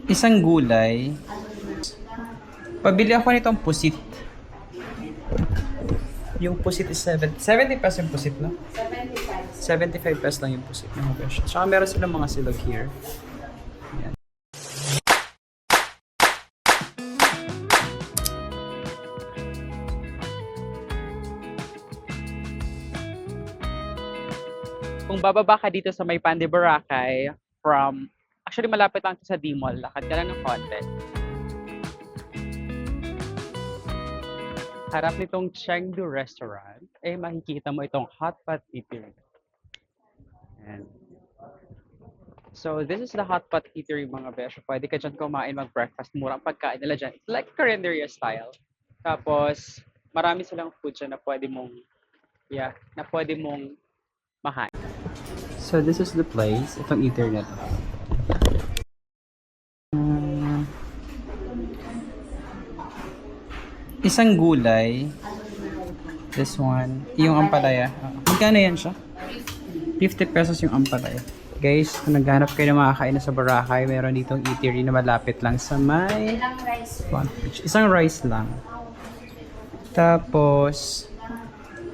isang gulay. Pabili ako nitong pusit. Yung pusit is 70 pesos yung pusit, no? 75 pesos lang yung pusit. Mga besh. Tsaka meron silang mga silog here. Ayan. Kung bababa ka dito sa may Pande Boracay, actually malapit lang sa D-Mall, lakad ka lang ng konti. Harap nitong Chengdu Restaurant, makikita mo itong Hot Pot Eatery. And so, this is the Hot Pot Eatery, mga besh. Pwede ka dyan kumain, mag-breakfast. Murang pagkain nila dyan. It's like Carinderia style. Tapos, marami silang food dyan na pwede mong, mahain. So, this is the place. Itong eatery na to. Isang gulay. This one. Yung ampalaya. Magkano yan siya? 50 pesos yung ampalaya. Guys, kung naghanap kayo ng makakain na sa Boracay, meron ditong eatery na malapit lang sa may isang rice lang. Tapos,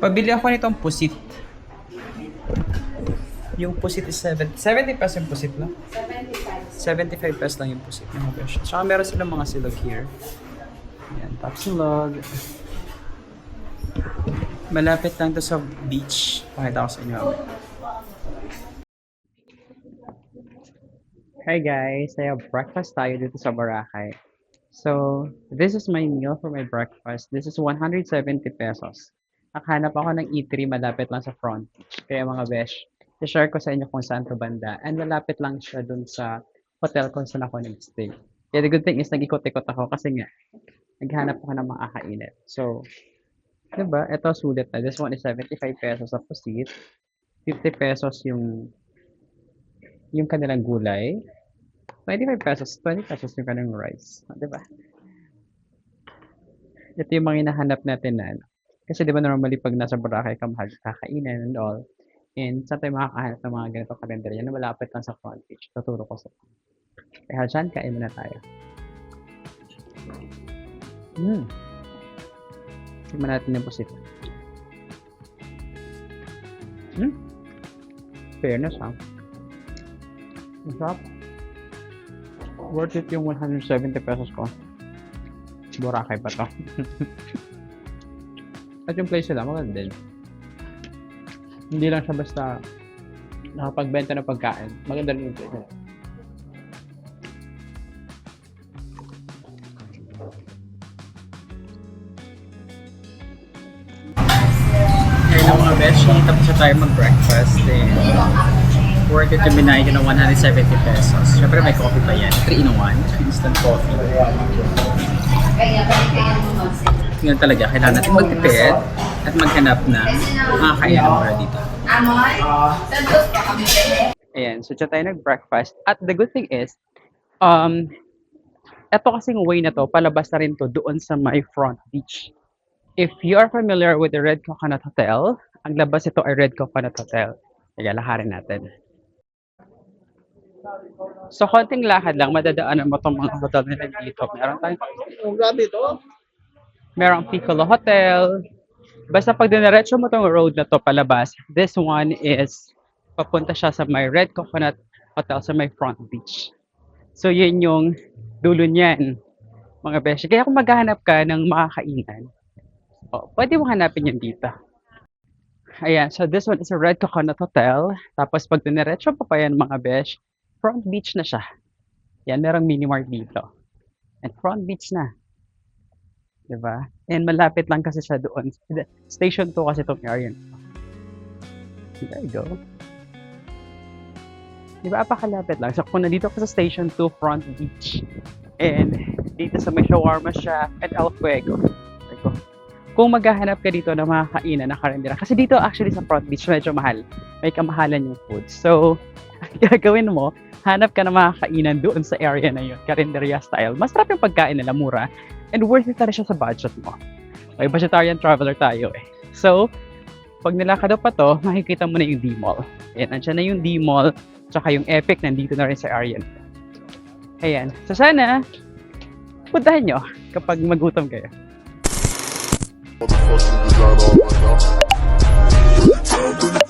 pabili ako nitong pusit. Yung pusit is 70 pesos yung pusit, no? 75 pesos lang yung pusit. Mga besh. Tsaka meron silang mga silog here. Ayan, top silog. Malapit lang to sa beach. Pakita ko sa inyo. Hi guys, I have breakfast tayo dito sa Boracay. So, this is my meal for my breakfast. This is 170 pesos. Nakahanap ako ng eatery malapit lang sa front beach. Kaya mga besh, i-share ko sa inyo kung saan to banda. And malapit lang siya dun sa hotel kung saan ako nag-stay. Kaya the good thing is nag-ikot-ikot ako kasi nga, naghanap ako ng mga kakainin. So, diba? Ito sulit na. This one is 75 pesos sa pusit. 50 pesos yung kanilang gulay. 25 pesos, 20 pesos yung kanilang rice. Diba? Ito yung mga hinahanap natin na ano. Kasi diba normally pag nasa Boracay ka mahal kakainin and all. And saan tayo makakahanap ng mga ganito kalendarya na malapit lang sa front beach. Tuturo ko sa kaya dyan, kain muna tayo. Tignan natin yung pusit. Fairness, ha? Masarap. Worth it yung 170 pesos ko. Boracay pa to. At yung place nila, maganda din. Hindi lang siya basta nakapagbenta ng pagkain. Maganda rin yung place nila. Ngayon na mga beshi, tapos na tayo mag-breakfast. Worth it yung binahin ko ng 170 pesos. Siyempre may coffee pa yan. 3-in-1. Instant coffee. Ngayon talaga, kailangan natin magtipid at maghanap ng makakain na mura dito. Ayan, so dyan tayo nag-breakfast. At the good thing is, eto kasing way na to, palabas na rin to doon sa my front beach. If you are familiar with the Red Coconut Hotel, ang labas ito ay Red Coconut Hotel. Kaya laharin natin. So, konting lakad lang, madadaanan mo itong mga hotel nila dito. Meron tayong, grabe ito. Merong Piccolo Hotel. Basta pag diniretso mo itong road na to palabas, this one is, papunta siya sa may Red Coconut Hotel sa may front beach. So, yun yung dulo niyan, mga beshi. Kaya kung maghahanap ka ng makakainan, pwede mo hanapin yun dito. Ayan, so this one is a Red Coconut Hotel. Tapos pag diniretso pa yan, mga besh, front beach na siya. Yan, merong mini-mart dito. And front beach na. Diba? And malapit lang kasi siya doon. Station 2 kasi itong area. There you go. Diba? Apakalapit lang. So kung nandito ka sa Station 2 front beach, and dito sa may shawarma shop at El Fuego. Kung maghahanap ka dito ng mga kainan na karindera, kasi dito actually sa front beach medyo mahal. May kamahalan yung food. So, gagawin mo, hanap ka ng mga kainan doon sa area na yun, karinderya style. Masarap yung pagkain nila, mura. And worth it na rin siya sa budget mo. May vegetarian traveler tayo eh. So, pag nilakad pa to, makikita mo na yung D-Mall. Ayan, nandiyan na yung D-Mall, tsaka yung Epic nandito na rin sa area. Ayan. So sana, puntahan nyo kapag magutom kayo. Motherfucking design all right now.